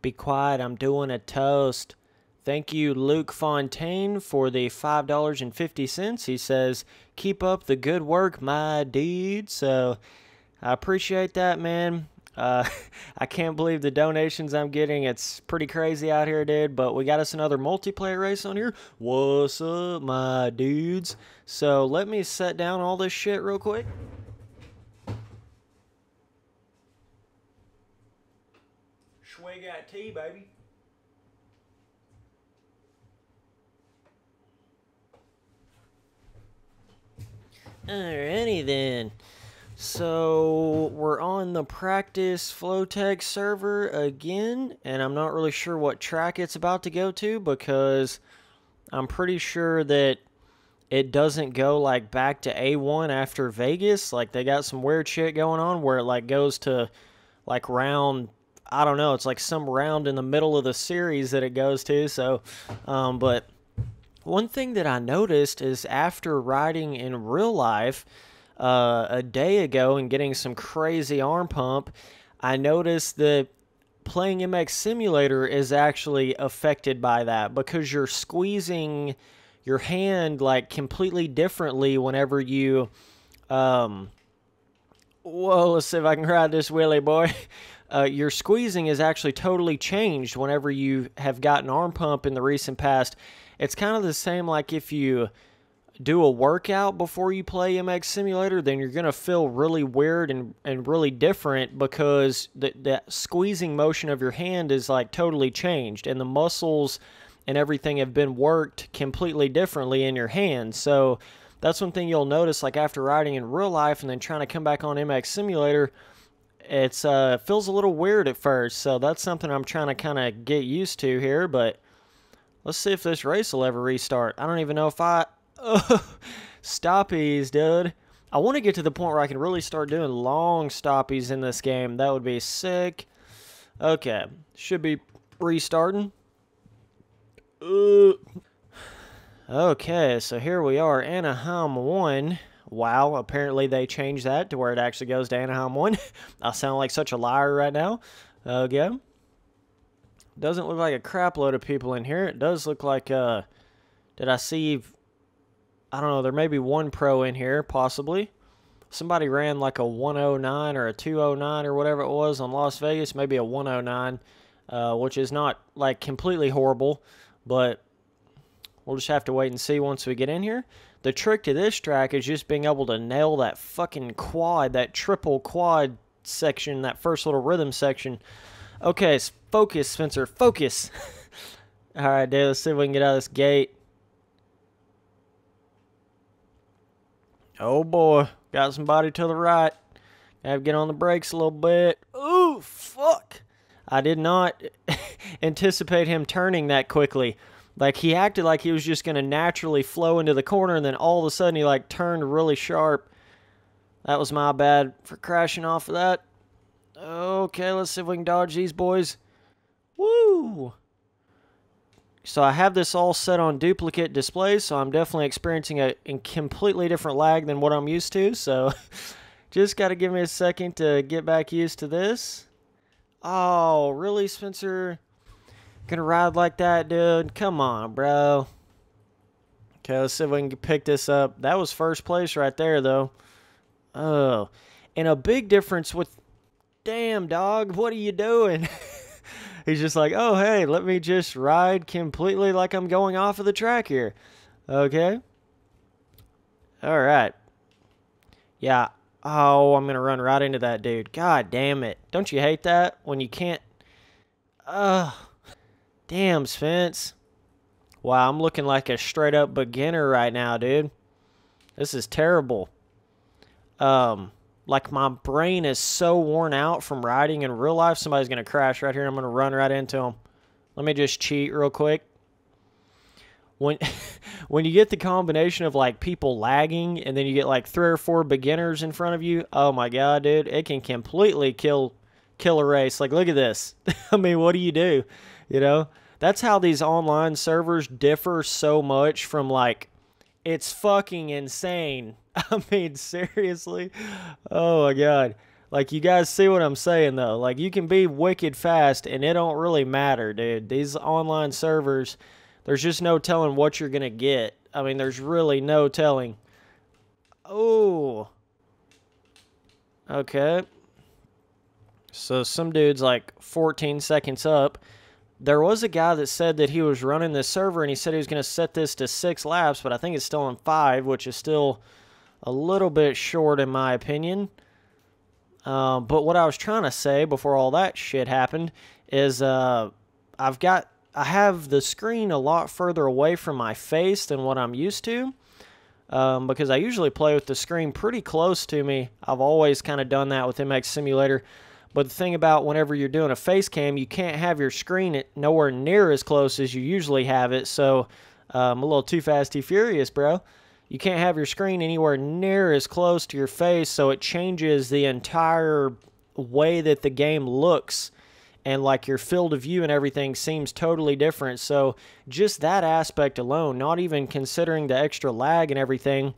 Be quiet, I'm doing a toast. Thank you, Luke Fontain, for the $5.50. He says, keep up the good work, my dude. So I appreciate that, man. I can't believe the donations I'm getting. It's pretty crazy out here, dude. But we got us another multiplayer race on here. What's up, my dudes? So let me set down all this shit real quick. Swig got tea, baby. Alrighty then. So we're on the practice Flowtech server again, and I'm not really sure what track it's about to go to because I'm pretty sure that it doesn't go like back to A1 after Vegas. Like they got some weird shit going on where it like goes to like round, I don't know, it's like some round in the middle of the series that it goes to. So, but one thing that I noticed is after riding in real life a day ago and getting some crazy arm pump, I noticed that playing MX Simulator is actually affected by that because you're squeezing your hand like completely differently whenever you whoa, let's see if I can ride this wheelie, boy. Your squeezing is actually totally changed whenever you have gotten arm pump in the recent past. It's kind of the same like if you do a workout before you play MX Simulator, then you're going to feel really weird and really different because the squeezing motion of your hand is like totally changed and the muscles and everything have been worked completely differently in your hand. So that's one thing you'll notice like after riding in real life and then trying to come back on MX Simulator, it's feels a little weird at first. So that's something I'm trying to kind of get used to here, but let's see if this race will ever restart. I don't even know if stoppies, dude. I want to get to the point where I can really start doing long stoppies in this game. That would be sick. Okay, should be restarting. Okay, so here we are, Anaheim 1. Wow, apparently they changed that to where it actually goes to Anaheim 1. I sound like such a liar right now. Okay. Doesn't look like a crap load of people in here. It does look like, did I see, I don't know, there may be one pro in here, possibly. Somebody ran like a 109 or a 209 or whatever it was on Las Vegas, maybe a 109, which is not like completely horrible, but we'll just have to wait and see once we get in here. The trick to this track is just being able to nail that fucking quad, that triple quad section, that first little rhythm section. Okay, focus, Spencer, focus. All right, dude, let's see if we can get out of this gate. Oh, boy, got somebody to the right. Have to get on the brakes a little bit. Ooh, fuck. I did not anticipate him turning that quickly. Like, he acted like he was just going to naturally flow into the corner, and then all of a sudden he, like, turned really sharp. That was my bad for crashing off of that. Okay, let's see if we can dodge these boys. Woo! So I have this all set on duplicate display, so I'm definitely experiencing a completely different lag than what I'm used to. So just got to give me a second to get back used to this. Oh, really, Spencer? Gonna ride like that, dude? Come on, bro. Okay, let's see if we can pick this up. That was first place right there, though. Oh, and a big difference with... Damn, dog, what are you doing? He's just like, oh, hey, let me just ride completely like I'm going off of the track here. Okay. All right. Yeah. Oh, I'm going to run right into that dude. God damn it. Don't you hate that when you can't... Damn, Spence. Wow, I'm looking like a straight-up beginner right now, dude. This is terrible. Like, my brain is so worn out from riding in real life. Somebody's going to crash right here. I'm going to run right into him. Let me just cheat real quick. When you get the combination of, like, people lagging and then you get, like, 3 or 4 beginners in front of you, oh, my God, dude, it can completely kill a race. Like, look at this. I mean, what do? You know? That's how these online servers differ so much from, like, it's fucking insane. I mean, seriously? Oh, my God. Like, you guys see what I'm saying, though. Like, you can be wicked fast, and it don't really matter, dude. These online servers, there's just no telling what you're going to get. I mean, there's really no telling. Oh. Okay. So, some dude's like 14 seconds up. There was a guy that said that he was running this server, and he said he was going to set this to 6 laps, but I think it's still on 5, which is still a little bit short in my opinion. But what I was trying to say before all that shit happened is I have the screen a lot further away from my face than what I'm used to, because I usually play with the screen pretty close to me. I've always kind of done that with MX Simulator. But the thing about whenever you're doing a face cam, you can't have your screen nowhere near as close as you usually have it. So I'm a little too fast, too furious, bro. You can't have your screen anywhere near as close to your face, so it changes the entire way that the game looks. And like your field of view and everything seems totally different. So just that aspect alone, not even considering the extra lag and everything,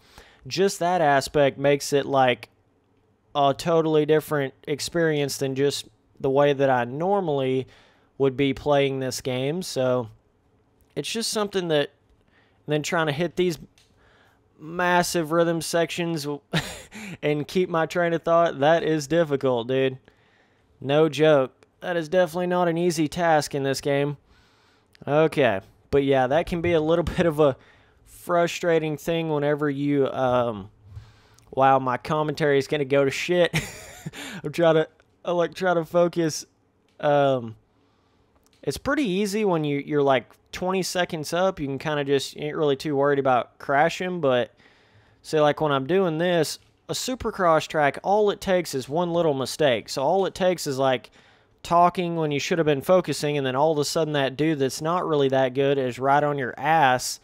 just that aspect makes it like a totally different experience than just the way that I normally would be playing this game. So it's just something that, and then trying to hit these massive rhythm sections and keep my train of thought, that is difficult, dude. No joke. That is definitely not an easy task in this game. Okay. But yeah, that can be a little bit of a frustrating thing whenever you, wow, my commentary is going to go to shit. I'm trying to focus. It's pretty easy when you're like 20 seconds up. You can kind of just, you ain't really too worried about crashing. But say like when I'm doing this, a Supercross track, all it takes is one little mistake. So all it takes is like talking when you should have been focusing, and then all of a sudden that dude that's not really that good is right on your ass,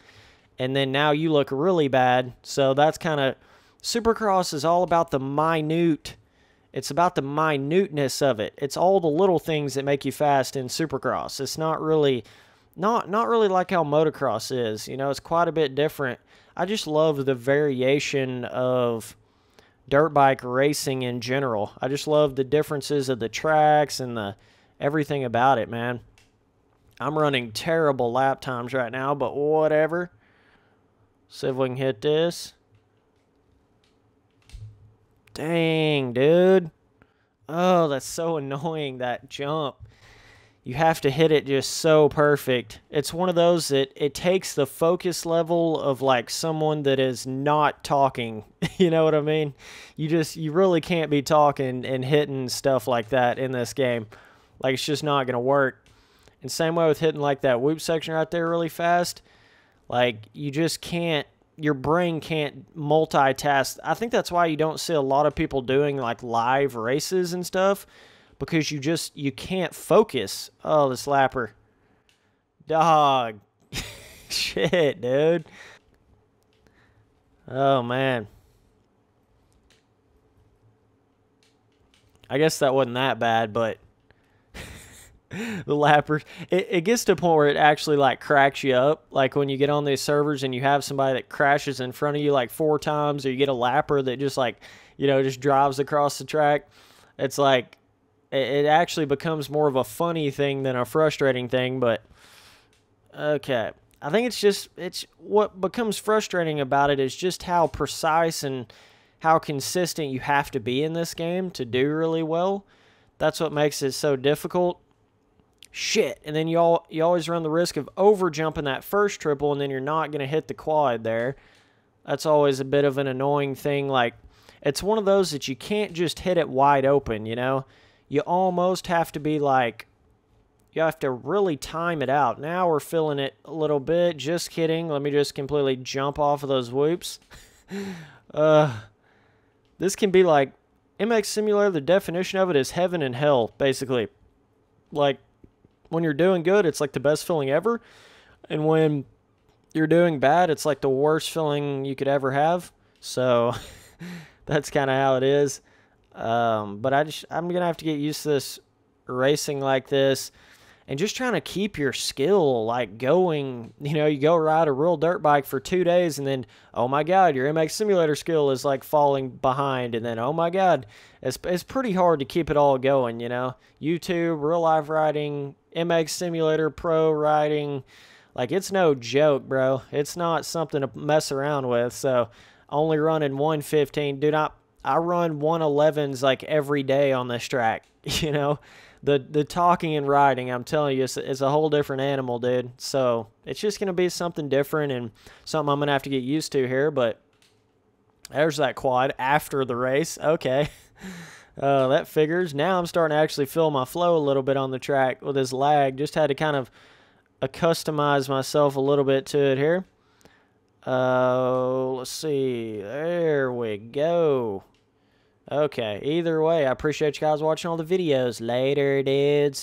and then now you look really bad. So that's kind of, Supercross is all about the minute. It's about the minuteness of it. It's all the little things that make you fast in Supercross. It's not really, not really like how motocross is. You know, it's quite a bit different. I just love the variation of dirt bike racing in general. I just love the differences of the tracks and the everything about it, man. I'm running terrible lap times right now, but whatever. See if we can hit this. Dang, dude. Oh, that's so annoying, that jump. You have to hit it just so perfect. It's one of those that it takes the focus level of like someone that is not talking. You know what I mean? You really can't be talking and hitting stuff like that in this game. Like, it's just not going to work. And same way with hitting like that whoop section right there really fast. Like, you just can't, your brain can't multitask. I think that's why you don't see a lot of people doing like live races and stuff, because you can't focus. Oh, this lapper. Dog. Shit, dude. Oh, man. I guess that wasn't that bad, but the lappers, it gets to a point where it actually like cracks you up. Like when you get on these servers and you have somebody that crashes in front of you like 4 times, or you get a lapper that just like, you know, just drives across the track. It's like, it actually becomes more of a funny thing than a frustrating thing. But okay, I think it's what becomes frustrating about it is just how precise and how consistent you have to be in this game to do really well. That's what makes it so difficult. Shit, and then you always run the risk of over jumping that first triple, and then you're not going to hit the quad there. That's always a bit of an annoying thing. Like, it's one of those that you can't just hit it wide open, you know? You almost have to be like, you have to really time it out. Now we're feeling it a little bit. Just kidding. Let me just completely jump off of those whoops. This can be like, MX Simulator, the definition of it is heaven and hell, basically. Like, when you're doing good, it's like the best feeling ever. And when you're doing bad, it's like the worst feeling you could ever have. So, that's kind of how it is. But I'm going to have to get used to this racing like this. and just trying to keep your skill like going. You know, you go ride a real dirt bike for 2 days and then, oh my God, your MX Simulator skill is like falling behind. And then, oh my God, it's pretty hard to keep it all going, you know. YouTube, real life riding, MX Simulator, pro riding, like it's no joke, bro. It's not something to mess around with. So only running 115, dude, I run 111s like every day on this track, you know. The talking and riding, I'm telling you, it's a whole different animal, dude. So it's just going to be something different and something I'm going to have to get used to here. But there's that quad after the race. Okay. That figures. Now I'm starting to actually feel my flow a little bit on the track with this lag. Just had to kind of customize myself a little bit to it here. Let's see. There we go. Okay, either way, I appreciate you guys watching all the videos. Later, dudes.